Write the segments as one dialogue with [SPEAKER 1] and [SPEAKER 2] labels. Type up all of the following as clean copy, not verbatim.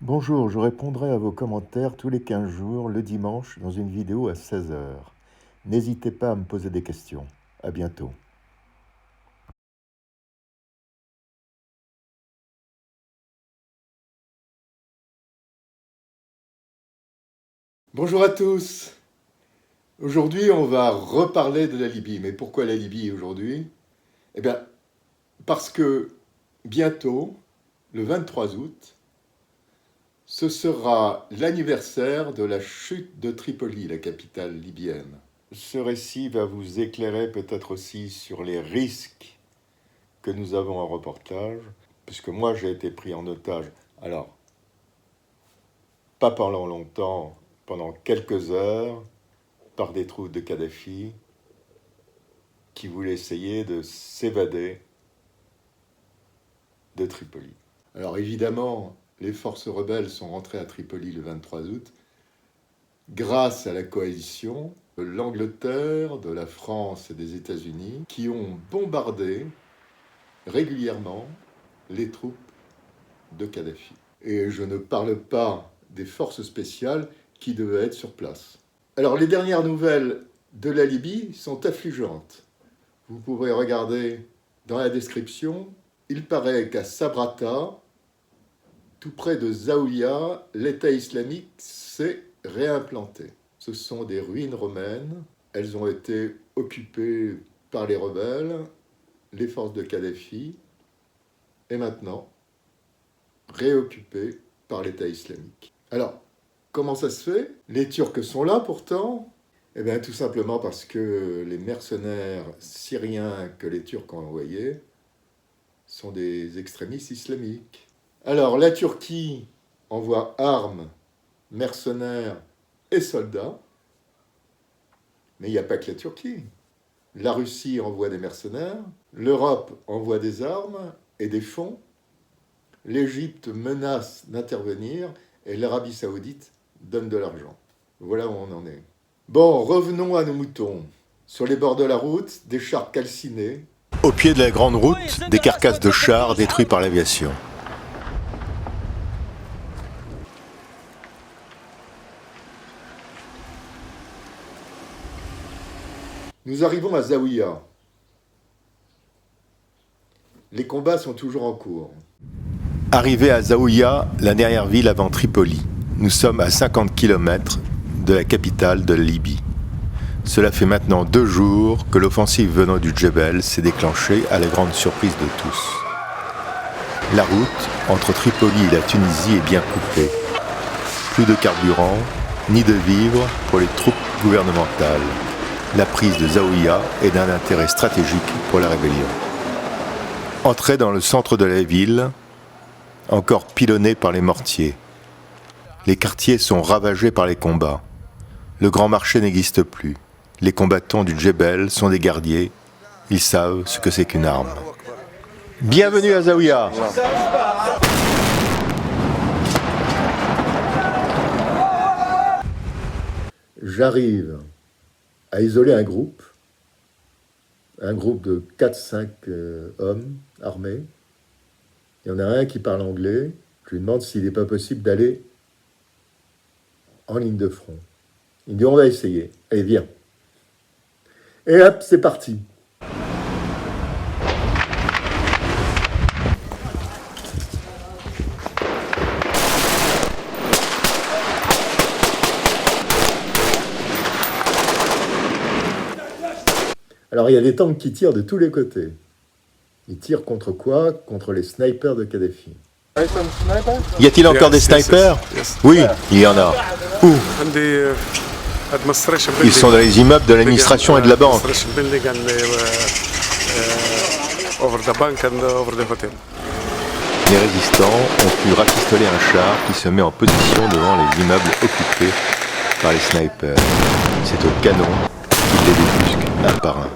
[SPEAKER 1] Bonjour, je répondrai à vos commentaires tous les 15 jours, le dimanche, dans une vidéo à 16 heures. N'hésitez pas à me poser des questions. À bientôt. Bonjour à tous. Aujourd'hui, on va reparler de la Libye. Mais pourquoi la Libye aujourd'hui? Eh bien, parce que bientôt, le 23 août, ce sera l'anniversaire de la chute de Tripoli, la capitale libyenne. Ce récit va vous éclairer peut-être aussi sur les risques que nous avons en reportage, puisque moi j'ai été pris en otage. Alors, pas pendant longtemps, pendant quelques heures, par des troupes de Kadhafi qui voulaient essayer de s'évader de Tripoli. Alors évidemment, les forces rebelles sont rentrées à Tripoli le 23 août grâce à la coalition de l'Angleterre, de la France et des États-Unis qui ont bombardé régulièrement les troupes de Kadhafi. Et je ne parle pas des forces spéciales qui devaient être sur place. Alors les dernières nouvelles de la Libye sont affligeantes. Vous pourrez regarder dans la description. Il paraît qu'à Sabrata, tout près de Zaouïa, l'État islamique s'est réimplanté. Ce sont des ruines romaines. Elles ont été occupées par les rebelles, les forces de Kadhafi, et maintenant réoccupées par l'État islamique. Alors, comment ça se fait? Les Turcs sont là pourtant. Eh bien, tout simplement parce que les mercenaires syriens que les Turcs ont envoyés sont des extrémistes islamiques. Alors, la Turquie envoie armes, mercenaires et soldats, mais il n'y a pas que la Turquie. La Russie envoie des mercenaires, l'Europe envoie des armes et des fonds, l'Égypte menace d'intervenir et l'Arabie Saoudite donne de l'argent. Voilà où on en est. Bon, revenons à nos moutons. Sur les bords de la route, des chars calcinés. Au pied de la grande route, des carcasses de chars détruits par l'aviation. Nous arrivons à Zaouïa. Les combats sont toujours en cours. Arrivé à Zaouïa, la dernière ville avant Tripoli. Nous sommes à 50 km de la capitale de la Libye. Cela fait maintenant 2 jours que l'offensive venant du Djebel s'est déclenchée à la grande surprise de tous. La route entre Tripoli et la Tunisie est bien coupée. Plus de carburant, ni de vivres pour les troupes gouvernementales. La prise de Zaouïa est d'un intérêt stratégique pour la rébellion. Entrée dans le centre de la ville, encore pilonnée par les mortiers. Les quartiers sont ravagés par les combats. Le grand marché n'existe plus. Les combattants du Djebel sont des guerriers. Ils savent ce que c'est qu'une arme. Bienvenue à Zaouïa. J'arrive à isoler un groupe de 4-5 hommes armés. Il y en a un qui parle anglais. Je lui demande s'il n'est pas possible d'aller en ligne de front. Il me dit on va essayer. Allez, viens. Et hop, c'est parti. Alors il y a des tanks qui tirent de tous les côtés. Ils tirent contre quoi? Contre les snipers de Kadhafi. Y a-t-il encore des snipers? Oui, il y en a. Où? Ils sont dans les immeubles de l'administration et de la banque. Les résistants ont pu rafistoler un char qui se met en position devant les immeubles occupés par les snipers. C'est au canon qu'ils les débusquent un par un.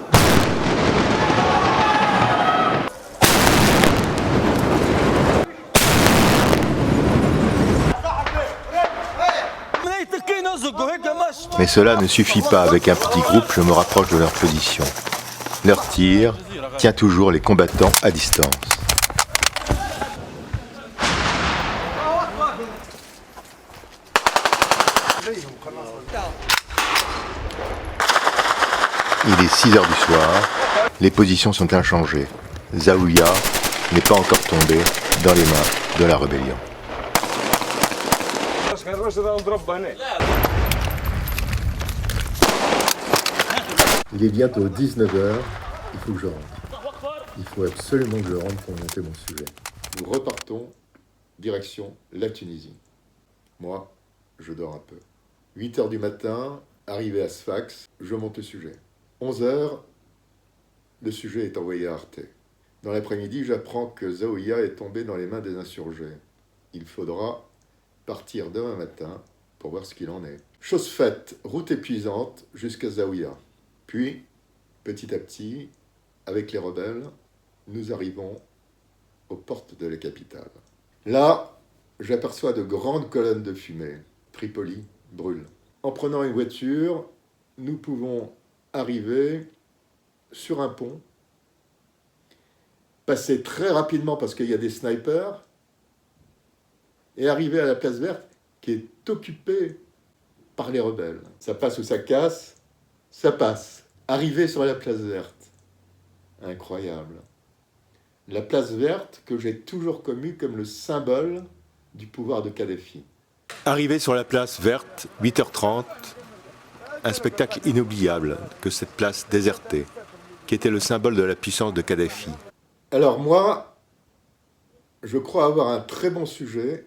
[SPEAKER 1] Mais cela ne suffit pas. Avec un petit groupe, je me rapproche de leur position. Leur tir tient toujours les combattants à distance. Il est 6 heures du soir, les positions sont inchangées. Zaouïa n'est pas encore tombé dans les mains de la rébellion. Il est bientôt 19 heures, il faut que je rentre. Il faut absolument que je rentre pour monter mon sujet. Nous repartons, direction la Tunisie. Moi, je dors un peu. 8 heures du matin, arrivé à Sfax, je monte le sujet. 11 heures, le sujet est envoyé à Arte. Dans l'après-midi, j'apprends que Zaouïa est tombé dans les mains des insurgés. Il faudra partir demain matin pour voir ce qu'il en est. Chose faite, route épuisante jusqu'à Zaouïa. Puis, petit à petit, avec les rebelles, nous arrivons aux portes de la capitale. Là, j'aperçois de grandes colonnes de fumée. Tripoli brûle. En prenant une voiture, nous pouvons arriver sur un pont, passer très rapidement parce qu'il y a des snipers, et arriver à la place verte qui est occupée par les rebelles. Ça passe ou ça casse, ça passe. Arriver sur la place verte. Incroyable. La place verte que j'ai toujours connue comme le symbole du pouvoir de Kadhafi. Arrivé sur la place verte, 8h30, un spectacle inoubliable que cette place désertée, qui était le symbole de la puissance de Kadhafi. Alors moi, je crois avoir un très bon sujet,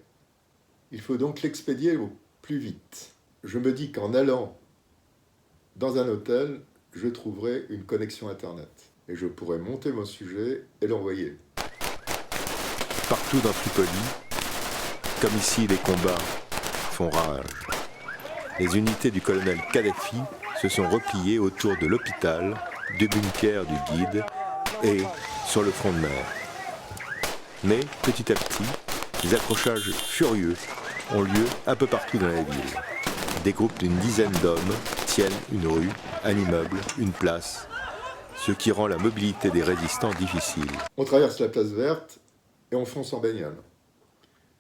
[SPEAKER 1] il faut donc l'expédier au plus vite. Je me dis qu'en allant dans un hôtel, je trouverai une connexion Internet. Et je pourrai monter mon sujet et l'envoyer. Partout dans Tripoli, comme ici, les combats font rage. Les unités du colonel Kadhafi se sont repliées autour de l'hôpital, du bunker du guide et sur le front de mer. Mais, petit à petit, des accrochages furieux ont lieu un peu partout dans la ville. Des groupes d'une dizaine d'hommes tiennent une rue, un immeuble, une place, ce qui rend la mobilité des résistants difficile. On traverse la place verte et on fonce en bagnole.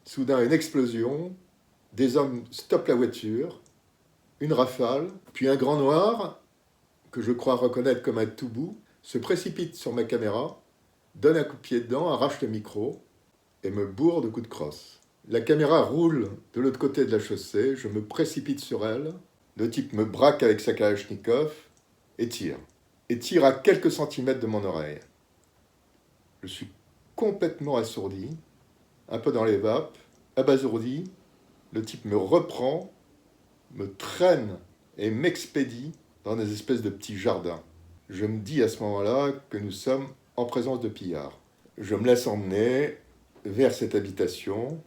[SPEAKER 1] Soudain, une explosion, des hommes stoppent la voiture, une rafale, puis un grand noir, que je crois reconnaître comme un toubou, se précipite sur ma caméra, donne un coup de pied dedans, arrache le micro et me bourre de coups de crosse. La caméra roule de l'autre côté de la chaussée, je me précipite sur elle, le type me braque avec sa kalachnikov et tire. Et tire à quelques centimètres de mon oreille. Je suis complètement assourdi, un peu dans les vapes, abasourdi. Le type me reprend, me traîne et m'expédie dans des espèces de petits jardins. Je me dis à ce moment-là que nous sommes en présence de pillards. Je me laisse emmener vers cette habitation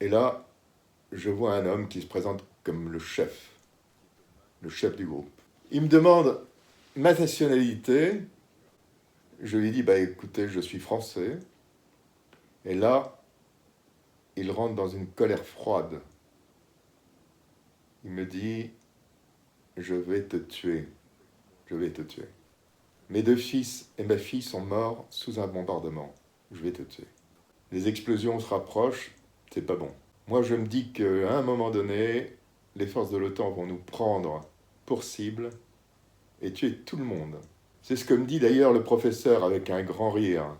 [SPEAKER 1] et là, je vois un homme qui se présente comme le chef du groupe. Il me demande ma nationalité. Je lui dis, écoutez, je suis français. Et là, il rentre dans une colère froide. Il me dit, je vais te tuer. Je vais te tuer. Mes 2 fils et ma fille sont morts sous un bombardement. Je vais te tuer. Les explosions se rapprochent, c'est pas bon. Moi, je me dis qu'à un moment donné, les forces de l'OTAN vont nous prendre pour cible et tuer tout le monde. C'est ce que me dit d'ailleurs le professeur avec un grand rire.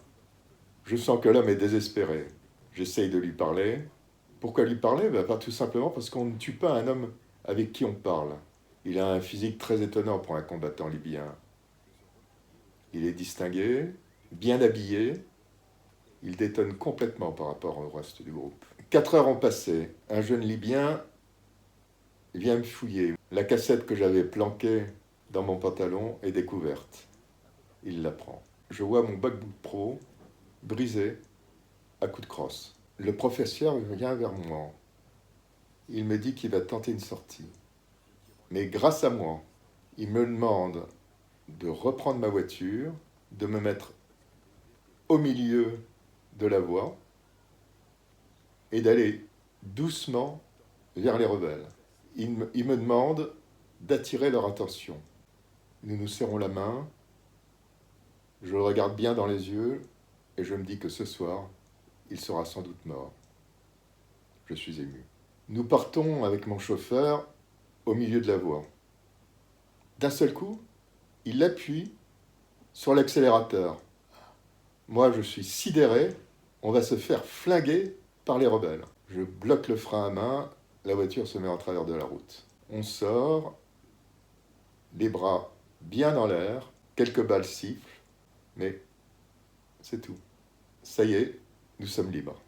[SPEAKER 1] Je sens que l'homme est désespéré. J'essaye de lui parler. Pourquoi lui parler ? Pas tout simplement parce qu'on ne tue pas un homme avec qui on parle. Il a un physique très étonnant pour un combattant libyen. Il est distingué, bien habillé. Il détonne complètement par rapport au reste du groupe. 4 heures ont passé. Un jeune Libyen vient me fouiller. La cassette que j'avais planquée dans mon pantalon est découverte. Il la prend. Je vois mon MacBook Pro brisé à coups de crosse. Le professeur vient vers moi. Il me dit qu'il va tenter une sortie. Mais grâce à moi, il me demande de reprendre ma voiture, de me mettre au milieu de la voie et d'aller doucement vers les rebelles. Il me demande d'attirer leur attention. Nous nous serrons la main, je le regarde bien dans les yeux et je me dis que ce soir, il sera sans doute mort. Je suis ému. Nous partons avec mon chauffeur au milieu de la voie. D'un seul coup, il appuie sur l'accélérateur. Moi, je suis sidéré, on va se faire flinguer par les rebelles. Je bloque le frein à main, la voiture se met en travers de la route. On sort, les bras bien en l'air, quelques balles sifflent, mais c'est tout. Ça y est, nous sommes libres.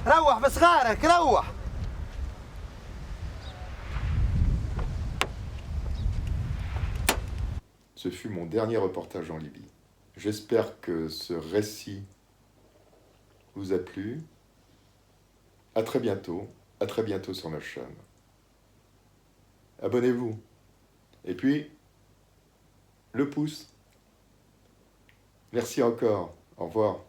[SPEAKER 2] روح بصغارك روح.
[SPEAKER 1] Ce fut mon dernier reportage en Libye. J'espère que ce récit vous a plu. À très bientôt sur ma chaîne. Abonnez-vous. Et puis, le pouce. Merci encore. Au revoir.